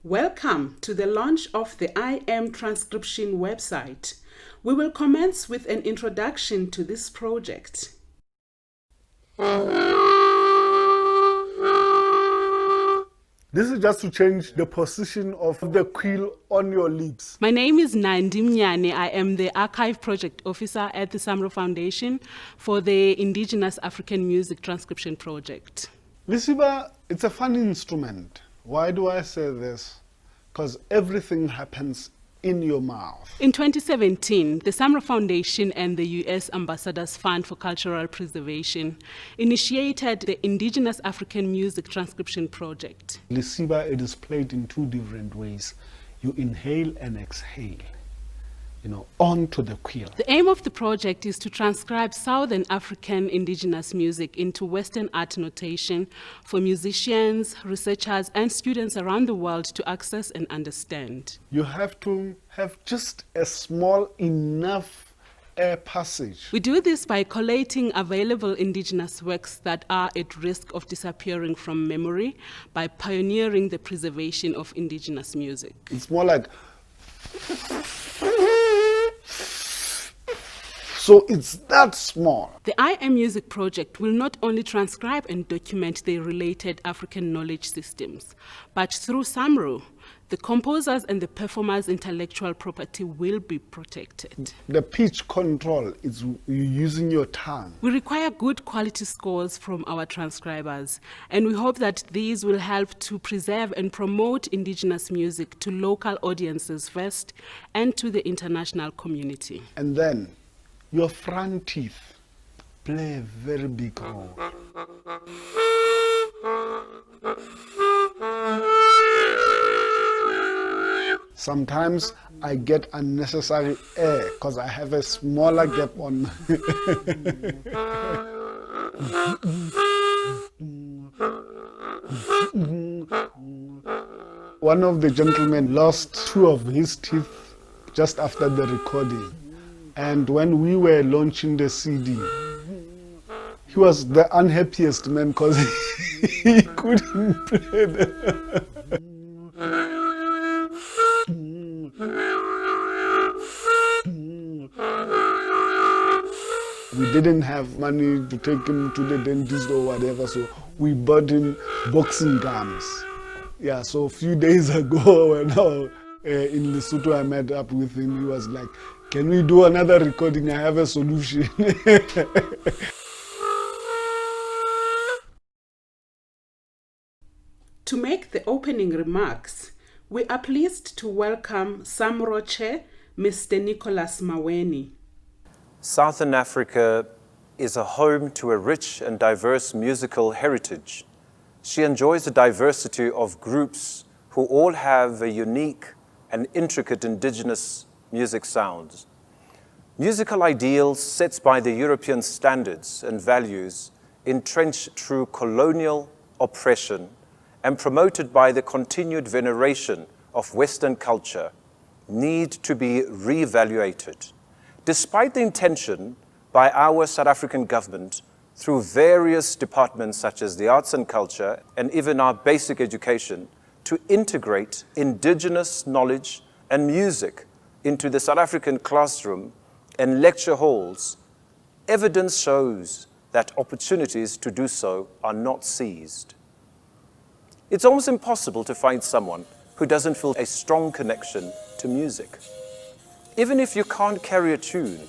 Welcome to the launch of the I AM Transcription website. We will commence with an introduction to this project. This is just to change the position of the quill on your lips. My name is Nandi Mnyane. I am the Archive Project Officer at the SAMRO Foundation for the Indigenous African Music Transcription Project. Lisiba, it's a fun instrument. Why do I say this? Because everything happens in your mouth. In 2017, the SAMRO Foundation and the U.S. Ambassadors Fund for Cultural Preservation initiated the Indigenous African Music Transcription Project. Lisiba, it is played in two different ways. You inhale and exhale, onto the quill. The aim of the project is to transcribe Southern African indigenous music into Western art notation for musicians, researchers, and students around the world to access and understand. You have to have just a small enough air passage. We do this by collating available indigenous works that are at risk of disappearing from memory by pioneering the preservation of indigenous music. It's more like... So it's that small. The I AM Music Project will not only transcribe and document the related African knowledge systems, but through SAMRO, the composers and the performers' intellectual property will be protected. The pitch control is using your tongue. We require good quality scores from our transcribers, and we hope that these will help to preserve and promote indigenous music to local audiences first and to the international community. And then your front teeth play a very big role. Sometimes I get unnecessary air because I have a smaller gap on. One of the gentlemen lost two of his teeth just after the recording. And when we were launching the CD, he was the unhappiest man because he couldn't play the... We didn't have money to take him to the dentist or whatever, so we bought him boxing gums. Yeah, so a few days ago when in Lesotho I met up with him, he was like, "Can we do another recording? I have a solution." To make the opening remarks, we are pleased to welcome SAMRO Chair, Mr. Nicholas Maweni. Southern Africa is a home to a rich and diverse musical heritage. She enjoys a diversity of groups who all have a unique and intricate indigenous music sounds. Musical ideals set by the European standards and values entrenched through colonial oppression and promoted by the continued veneration of Western culture need to be reevaluated. Despite the intention by our South African government through various departments such as the arts and culture and even our basic education to integrate indigenous knowledge and music into the South African classroom and lecture halls, evidence shows that opportunities to do so are not seized. It's almost impossible to find someone who doesn't feel a strong connection to music. Even if you can't carry a tune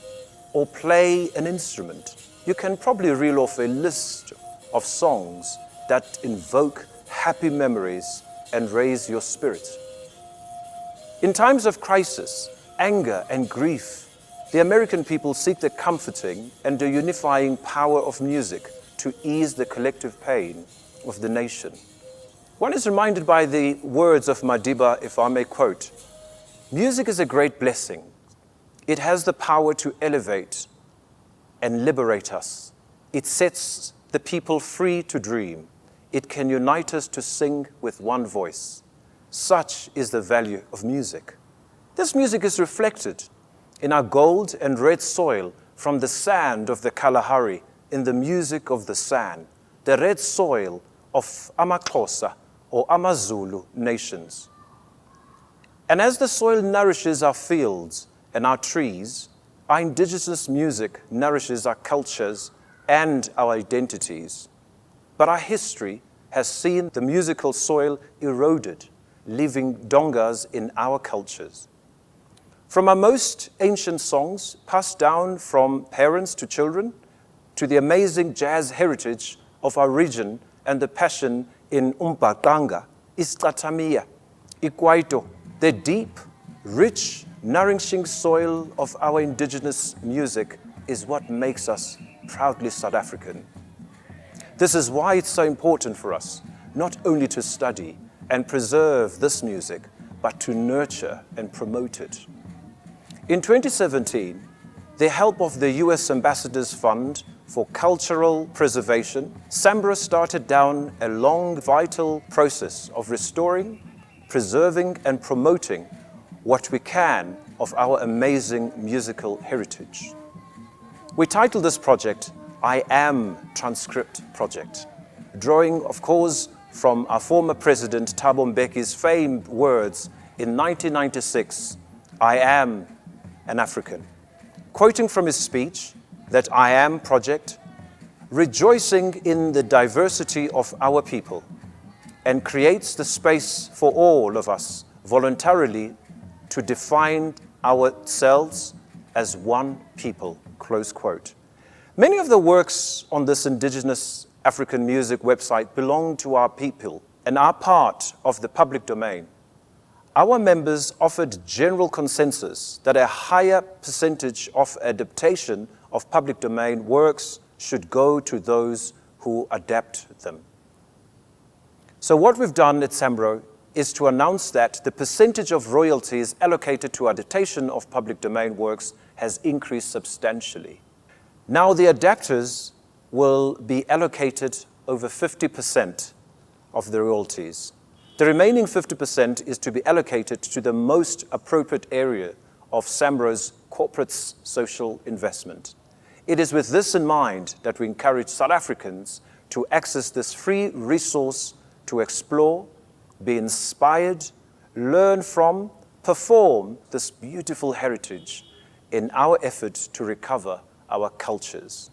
or play an instrument, you can probably reel off a list of songs that invoke happy memories and raise your spirit. In times of crisis, anger, and grief, the American people seek the comforting and the unifying power of music to ease the collective pain of the nation. One is reminded by the words of Madiba, if I may quote, "Music is a great blessing. It has the power to elevate and liberate us. It sets the people free to dream. It can unite us to sing with one voice. Such is the value of music." This music is reflected in our gold and red soil from the sand of the Kalahari in the music of the San, the red soil of Amaxhosa or Amazulu nations. And as the soil nourishes our fields and our trees, our indigenous music nourishes our cultures and our identities. But our history has seen the musical soil eroded, leaving dongas in our cultures. From our most ancient songs, passed down from parents to children, to the amazing jazz heritage of our region and the passion in umbaqanga, isicathamiya, ikwaito, the deep, rich, nourishing soil of our indigenous music is what makes us proudly South African. This is why it's so important for us, not only to study and preserve this music, but to nurture and promote it. In 2017, the help of the US Ambassadors Fund for Cultural Preservation, SAMRO started down a long, vital process of restoring, preserving, and promoting what we can of our amazing musical heritage. We titled this project, I AM Transcription Project, drawing, of course, from our former President Thabo Mbeki's famed words in 1996, I am an African. Quoting from his speech, that I AM project, rejoicing in the diversity of our people, and creates the space for all of us voluntarily to define ourselves as one people, close quote. Many of the works on this indigenous African music website belong to our people and are part of the public domain. Our members offered general consensus that a higher percentage of adaptation of public domain works should go to those who adapt them. So what we've done at SAMRO is to announce that the percentage of royalties allocated to adaptation of public domain works has increased substantially. Now the adapters will be allocated over 50% of the royalties. The remaining 50% is to be allocated to the most appropriate area of SAMRO's corporate social investment. It is with this in mind that we encourage South Africans to access this free resource to explore, be inspired, learn from, perform this beautiful heritage in our effort to recover our cultures.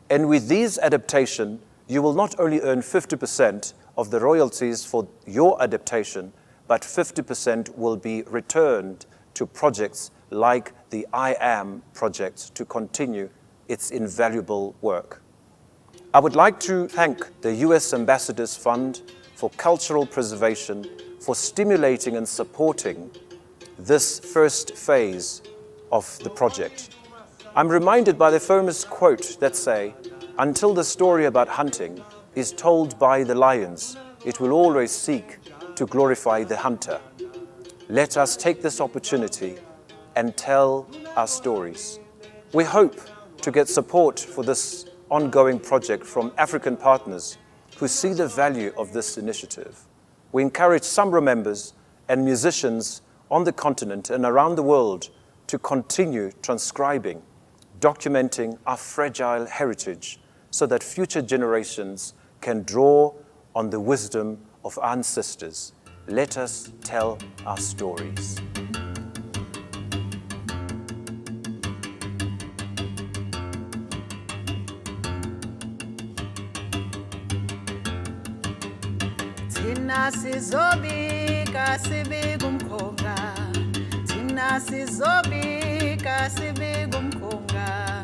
And with these adaptations, you will not only earn 50% of the royalties for your adaptation, but 50% will be returned to projects like the I AM project to continue its invaluable work. I would like to thank the US Ambassadors Fund for Cultural Preservation for stimulating and supporting this first phase of the project. I'm reminded by the famous quote that say, "Until the story about hunting is told by the lions, it will always seek to glorify the hunter." Let us take this opportunity and tell our stories. We hope to get support for this ongoing project from African partners who see the value of this initiative. We encourage SAMRO members and musicians on the continent and around the world to continue transcribing, documenting our fragile heritage so that future generations can draw on the wisdom of our ancestors. Let us tell our stories. Thina sizobika sibika umkhonga, thina sizobika sibika umkhonga,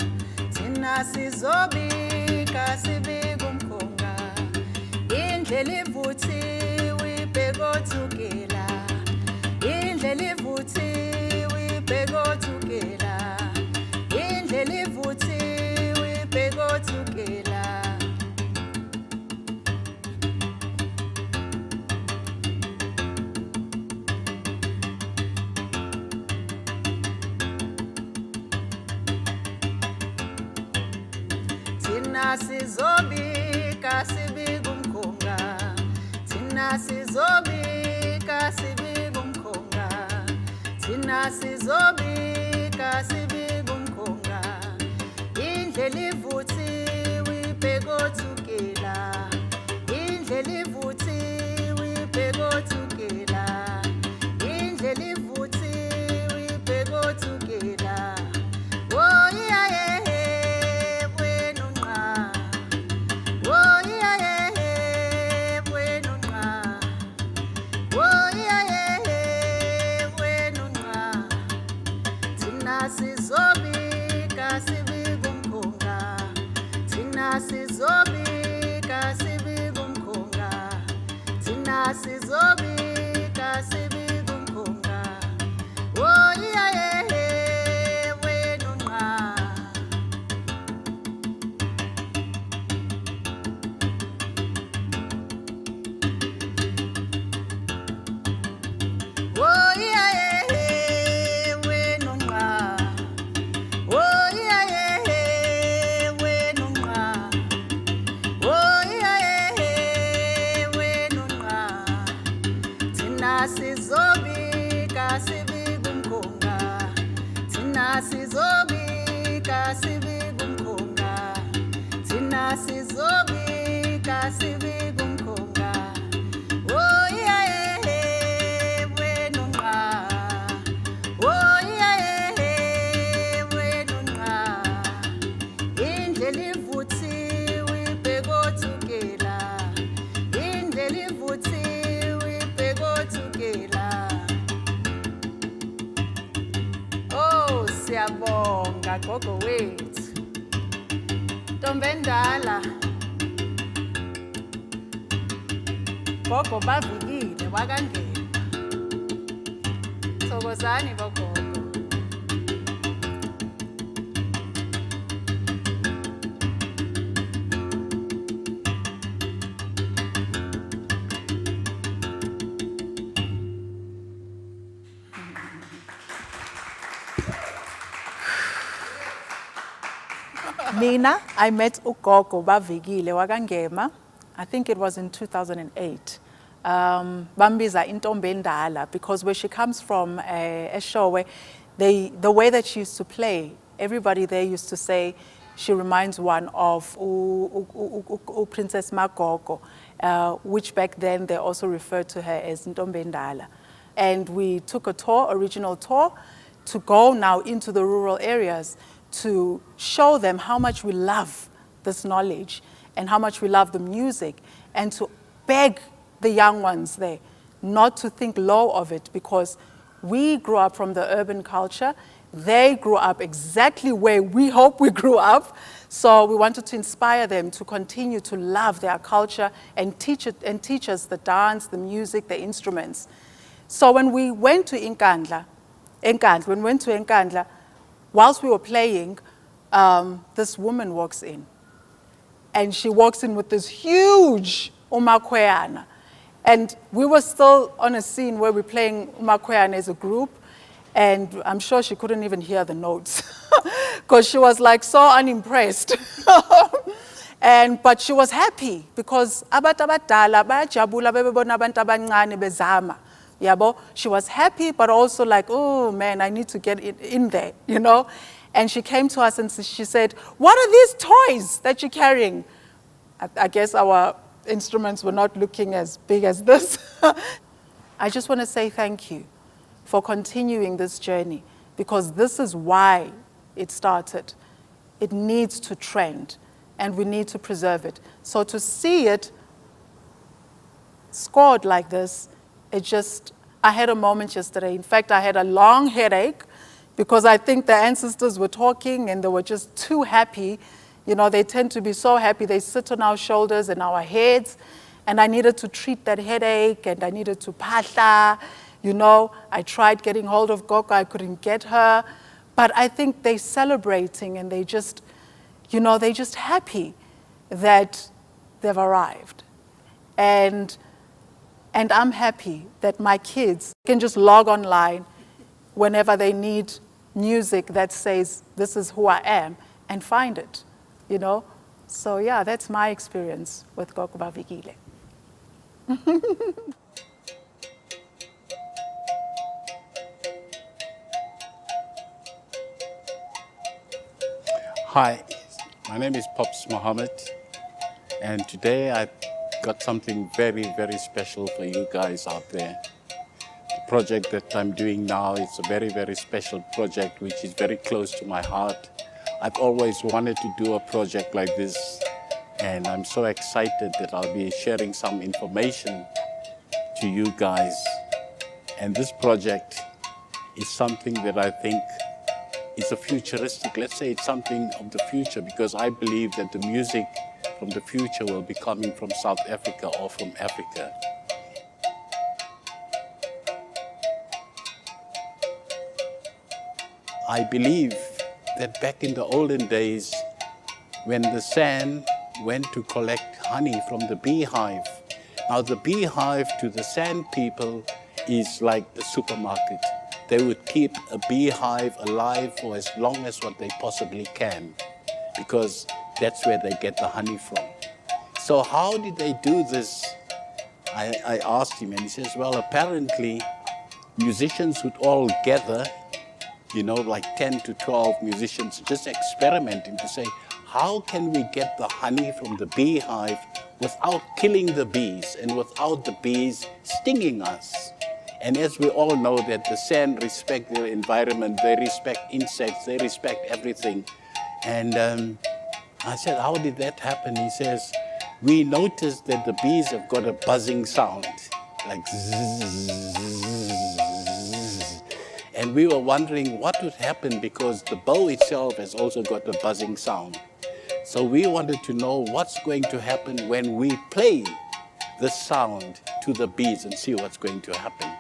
thina sizobika sibika umkhonga, indlela ivuthiwe ibhekothukela, indlela ivuthiwe ibhekothukela, indlela ivuthiwe ibhekothukela. Thina sizobika sibika umkhonga, thina sizobika sibika umkhonga, thina sizobika sibika umkhonga, indlela ivuthiwe ibhekothukela, indlela ivuthiwe ibhekothukela, indlela Thina sizobika sibika umkhonga. Thina sizobika sibika umkhonga. Thina sizobika sibika umkhonga. Oh yeah yeah wenu nqa. Oh yeah yeah wenu nqa. Oh yeah yeah wenu nqa. Oh yeah wenu nqa. Thina sizobika sibika umkhonga. Thina sizobika sibika umkhonga. Thina sizobika sibika umkhonga. Oh yeah wenu nqa. Oh yeah wenu nqa. Indlela ivuthiwe ibhekothukela. Indlela ivuthiwe ibhekothukela. Oh siyabonga gogo wethu. Ntombi endala. Gogo bavikile wakangena. Thokozani bogogo. Mina, I met ugogo bavikile wakangema. I think it was in 2008. Bambiza intombi endala, because where she comes from, Eshowe, the way that she used to play, everybody there used to say she reminds one of Princess Magogo, which back then they also referred to her as intombi endala. And we took a tour, original tour, to go now into the rural areas to show them how much we love this knowledge and how much we love the music, and to beg the young ones there not to think low of it, because we grew up from the urban culture. They grew up exactly where we hope we grew up. So we wanted to inspire them to continue to love their culture and teach us the dance, the music, the instruments. So when we went to Nkandla, whilst we were playing, this woman walks in. And she walks in with this huge umakweyana. And we were still on a scene where we're playing umakweyana as a group. And I'm sure she couldn't even hear the notes because she was like so unimpressed. But she was happy because abantu abadala bayajabula bebona abantu abancane bezama. Yabo, she was happy, but also like, oh man, I need to get in there, you know? And she came to us and she said, what are these toys that you're carrying? I guess our instruments were not looking as big as this. I just want to say thank you for continuing this journey, because this is why it started. It needs to trend, and we need to preserve it. So to see it scored like this, I had a moment yesterday. In fact, I had a long headache because I think the ancestors were talking and they were just too happy. You know, they tend to be so happy. They sit on our shoulders and our heads. And I needed to treat that headache, and I needed to phahla. You know, I tried getting hold of Gogo. I couldn't get her. But I think they're celebrating, and they just, you know, they're just happy that they've arrived. And I'm happy that my kids can just log online whenever they need music that says, this is who I am, and find it, you know? So yeah, that's my experience with Gogo Bavikile. Hi, my name is Pops Mohammed, and today I got something very, very special for you guys out there. The project that I'm doing now is a very, very special project which is very close to my heart. I've always wanted to do a project like this, and I'm so excited that I'll be sharing some information to you guys. And this project is something that I think it's a futuristic, let's say it's something of the future, because I believe that the music from the future will be coming from South Africa or from Africa. I believe that back in the olden days, when the San went to collect honey from the beehive, now the beehive to the San people is like the supermarket. They would keep a beehive alive for as long as what they possibly can, because that's where they get the honey from. So how did they do this? I asked him, and he says, well, apparently musicians would all gather, you know, like 10 to 12 musicians, just experimenting to say, how can we get the honey from the beehive without killing the bees and without the bees stinging us? And as we all know that the San respect their environment, they respect insects, they respect everything. And I said, how did that happen? He says, we noticed that the bees have got a buzzing sound, like zzzz. And we were wondering what would happen, because the bow itself has also got a buzzing sound. So we wanted to know what's going to happen when we play the sound to the bees and see what's going to happen.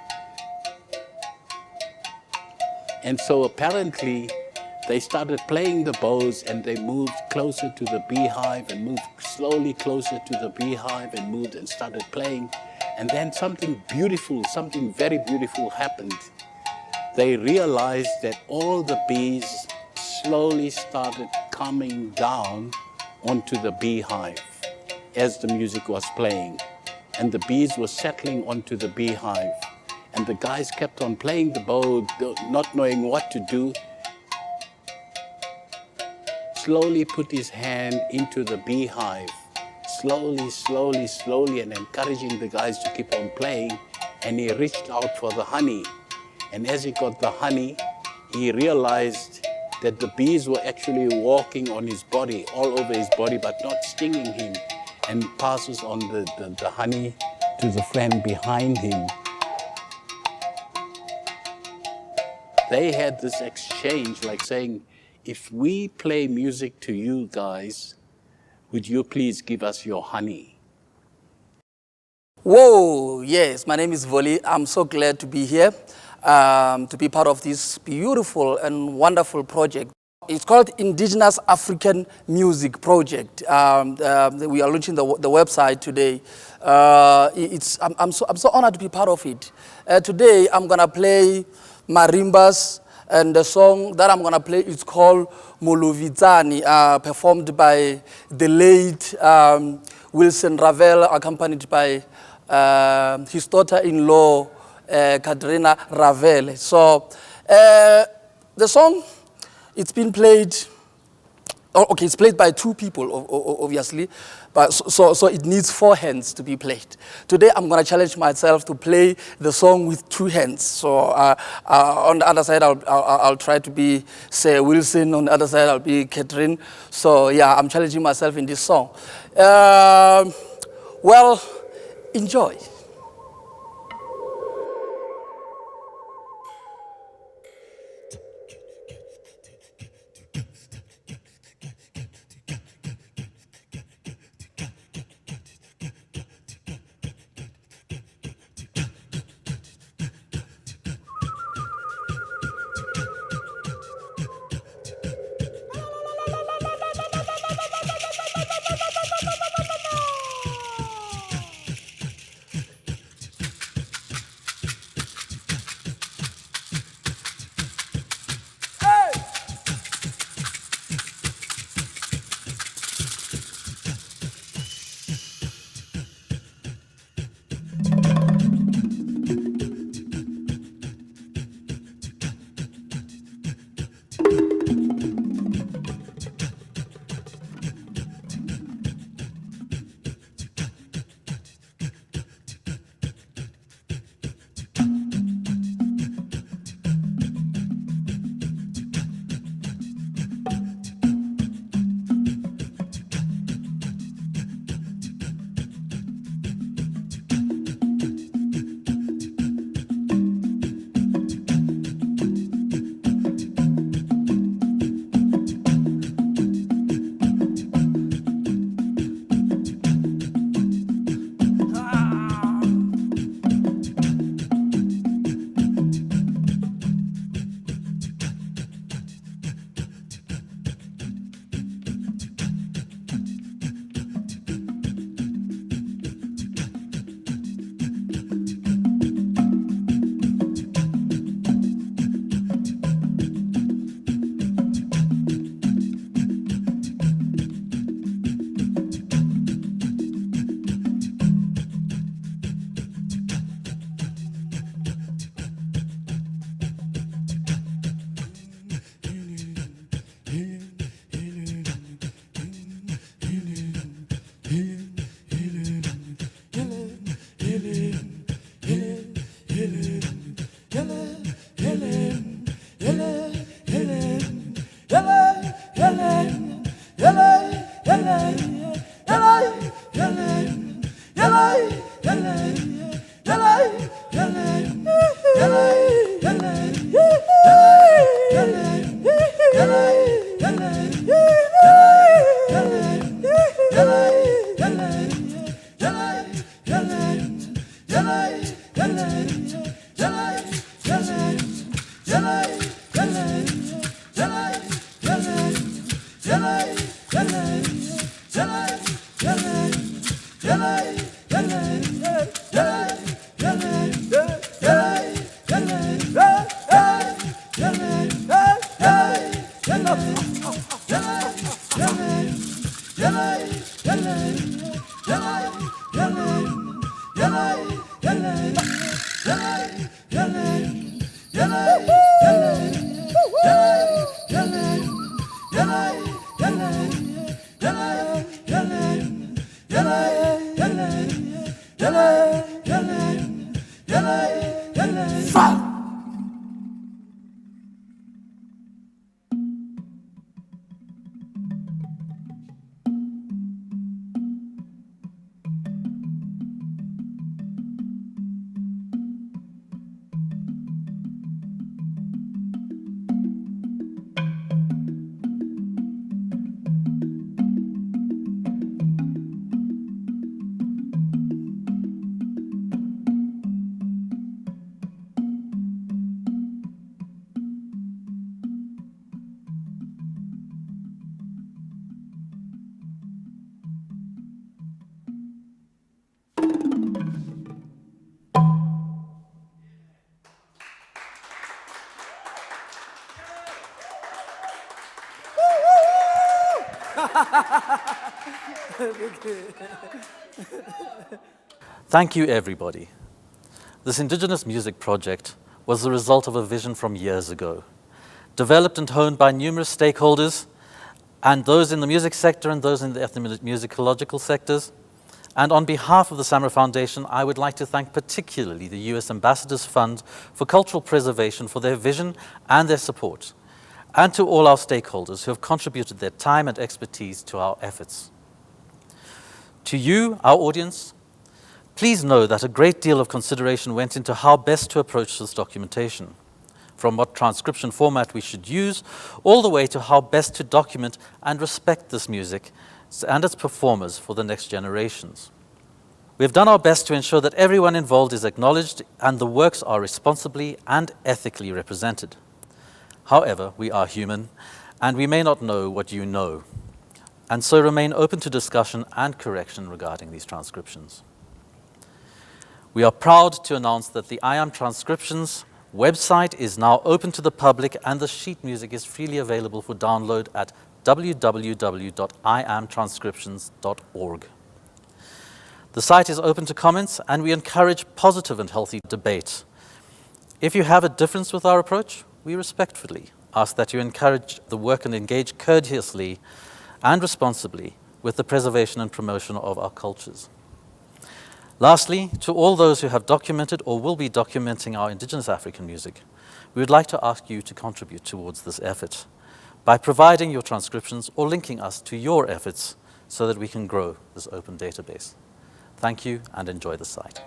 And so apparently they started playing the bows, and they moved closer to the beehive and moved slowly closer to the beehive and moved and started playing. And then something beautiful, something very beautiful happened. They realized that all the bees slowly started coming down onto the beehive as the music was playing. And the bees were settling onto the beehive. And the guys kept on playing the bow, not knowing what to do. Slowly put his hand into the beehive, slowly, slowly, slowly, and encouraging the guys to keep on playing. And he reached out for the honey. And as he got the honey, he realized that the bees were actually walking on his body, all over his body, but not stinging him, and passes on the honey to the friend behind him. They had this exchange, like saying, if we play music to you guys, would you please give us your honey? Whoa, yes, my name is Voli. I'm so glad to be here, to be part of this beautiful and wonderful project. It's called Indigenous African Music Project. We are launching the website today. I'm so honored to be part of it. Today, I'm gonna play marimbas, and the song that I'm gonna play is called Molovitani, performed by the late Wilson Ravel, accompanied by his daughter-in-law, Katrina Ravel. So the song, it's been played, okay, it's played by two people, obviously, but so it needs 4 hands to be played. Today, I'm gonna challenge myself to play the song with 2 hands. So on the other side, I'll try to be, say, Wilson. On the other side, I'll be Catherine. So yeah, I'm challenging myself in this song. Well, enjoy. Thank you, everybody. This Indigenous Music Project was the result of a vision from years ago, developed and honed by numerous stakeholders, and those in the music sector and those in the ethnomusicological sectors. And on behalf of the SAMRO Foundation, I would like to thank particularly the US Ambassadors Fund for Cultural Preservation for their vision and their support, and to all our stakeholders who have contributed their time and expertise to our efforts. To you, our audience, please know that a great deal of consideration went into how best to approach this documentation, from what transcription format we should use, all the way to how best to document and respect this music and its performers for the next generations. We have done our best to ensure that everyone involved is acknowledged and the works are responsibly and ethically represented. However, we are human, and we may not know what you know, and so remain open to discussion and correction regarding these transcriptions. We are proud to announce that the I AM Transcriptions website is now open to the public, and the sheet music is freely available for download at www.iamtranscriptions.org. The site is open to comments, and we encourage positive and healthy debate. If you have a difference with our approach, we respectfully ask that you encourage the work and engage courteously and responsibly with the preservation and promotion of our cultures. Lastly, to all those who have documented or will be documenting our Indigenous African music, we would like to ask you to contribute towards this effort by providing your transcriptions or linking us to your efforts so that we can grow this open database. Thank you and enjoy the site.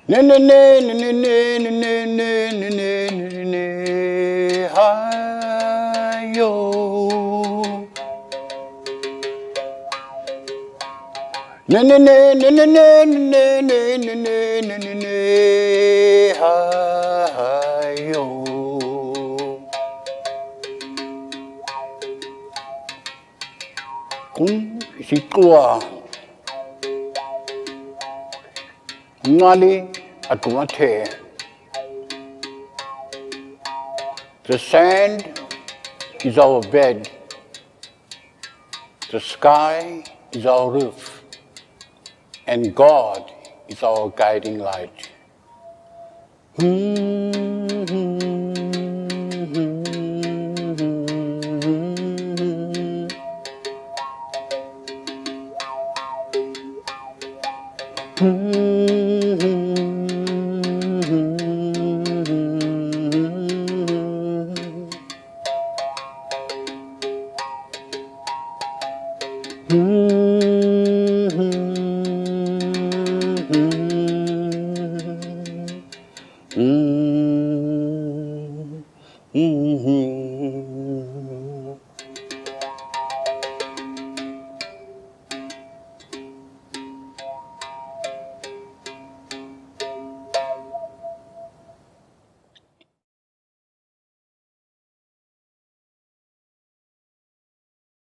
Ne ne ne ne ne ne ne ne ne ne ne ne hayo. Ne ne ne ne ne ne ne ne ne ne ne ne ne hayo. Sikua Ngali Atumate. The sand is our bed, the sky is our roof, and God is our guiding light.